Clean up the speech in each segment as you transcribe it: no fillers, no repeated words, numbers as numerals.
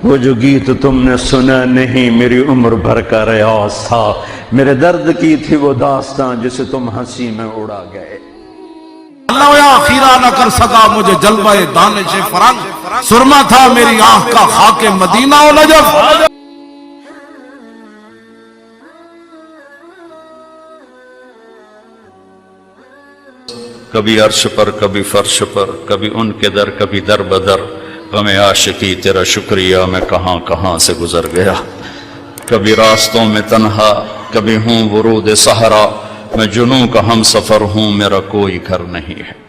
وہ جو گیت تم نے سنا نہیں میری عمر بھر کا ریاض تھا، میرے درد کی تھی وہ داستان جسے تم ہنسی میں اڑا گئے۔ اللہ یا خیرہ نہ کر سکا مجھے جلوہ دانش فرنگ، سرما تھا میری آنکھ کا خاک مدینہ و نجف۔ کبھی عرش پر کبھی فرش پر، کبھی ان کے در کبھی در بدر، غم عاشقی تیرا شکریہ میں کہاں کہاں سے گزر گیا۔ کبھی راستوں میں تنہا، کبھی ہوں ورود صحرا، میں جنوں کا ہم سفر ہوں میرا کوئی گھر نہیں ہے۔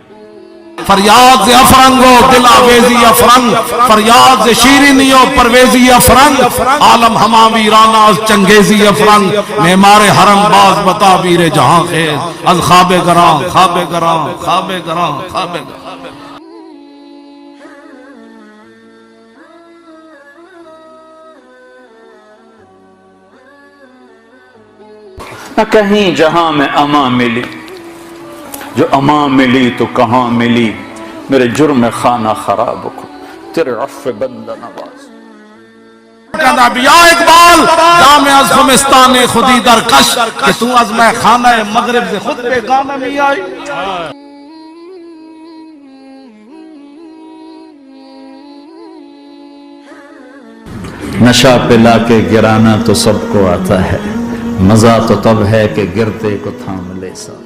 فریاد سے افرنگو دل آویزی افرنگ، فریاد سے شیرینی و پرویزی افرنگ، عالم ہما ویرانہ از چنگیزی افرنگ، معمار حرم باز بتابیر جہاں خیز، از خواب گراں خواب گراں خواب گراں خواب گراں۔ نہ کہیں جہاں میں اما ملی، جو اما ملی تو کہاں ملی، میرے جرم خانہ خراب کو تیرے عفو بندہ نواز۔ کہنا بیا اقبال جام از خمستان خودی در کش، کہ تو از میں خانہ مغرب سے خود بے گانہ میں آئی۔ نشہ پلا کے گرانا تو سب کو آتا ہے، مزہ تو تب ہے کہ گرتے کو تھام لے ساتھ۔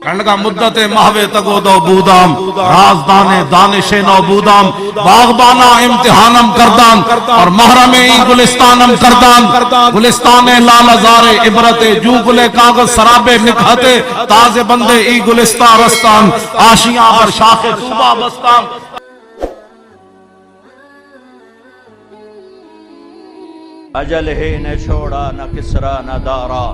کہنے کا مدت محو تگو دو بودام، رازدان دانش نو بودام، باغبانہ امتحانم کردان اور محرم ای گلستانم کردان، گلستان لال ازار عبرت جو گلے کاغذ سرابے نکھتے، تازے بندے ای گلستان رستان، آشیاں بر شاخ طوبہ بستان۔ اجل ہی نے چھوڑا نہ کسرا نہ دارا،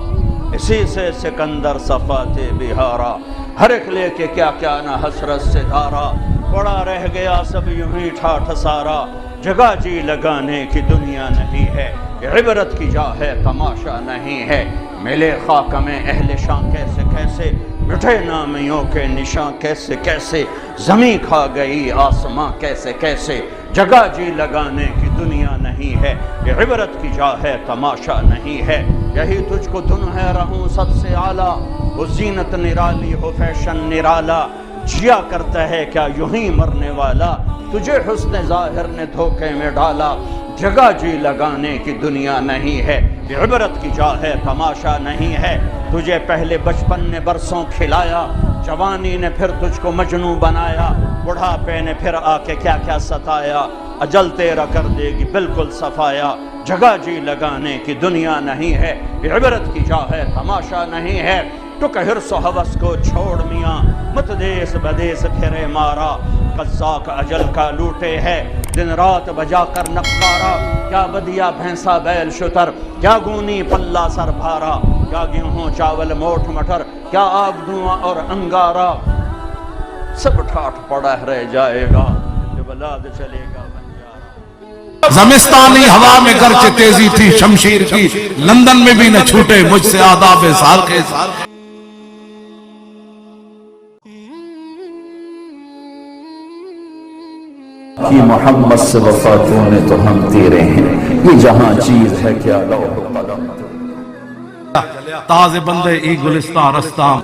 اسی سے سکندر صفات بہارا، ہر ایک لے کے کیا کیا نہ حسرت سے دھارا، پڑا رہ گیا سب یوں ہی ٹھاٹھ سارا، جگہ جی لگانے کی دنیا نہیں ہے، یہ عبرت کی جا ہے تماشا نہیں ہے، ملے خاک میں اہل شان کیسے کیسے، مٹھے نامیوں کے نشان کیسے کیسے، زمین کھا گئی آسماں کیسے کیسے، جگہ جی لگانے کی دنیا نہیں ہے، یہ عبرت کی جا ہے تماشا نہیں ہے، یہی تجھ کو دن ہے رہوں سب سے اعلیٰ، وہ زینت نرالی ہو فیشن نرالا، جیا کرتا ہے کیا یوں ہی مرنے والا، تجھے حسن ظاہر نے دھوکے میں ڈالا، جگہ جی لگانے کی دنیا نہیں ہے، یہ عبرت کی جا ہے تماشا نہیں ہے، تجھے پہلے بچپن نے برسوں کھلایا، جوانی نے پھر تجھ کو مجنوں بنایا، بڑھاپے نے پھر آ کے کیا کیا ستایا، اجل تیرا کر دے گی بالکل صفایا، جگہ جی لگانے کی دنیا نہیں ہے، یہ عبرت کی جا ہے تماشا نہیں ہے، تو کہ حرص و ہوس کو چھوڑ میاں، مت دیس بدیس پھرے مارا، قزاق اجل کا لوٹے ہے، دن رات بجا کر نقارا، کیا بدیا بھینسا بیل شتر، کیا گونی پلہ سر بھارا، کیا گیہوں چاول موٹ مٹر، کیا آگ دھواں اور انگارا، سب ٹھاٹ پڑا رہ جائے گا جب بلاد چلے گا بنجارا۔ زمستانی ہوا میں گرچہ تیزی تھی شمشیر کی، لندن میں بھی نہ چھوٹے مجھ سے آداب سال کے سال۔ کی محمد سے وفاتوں نے تو ہم تیرے ہیں، یہ جہاں چیز ہے کیا لوح قلم، تازے بندے ای گلستان رستان۔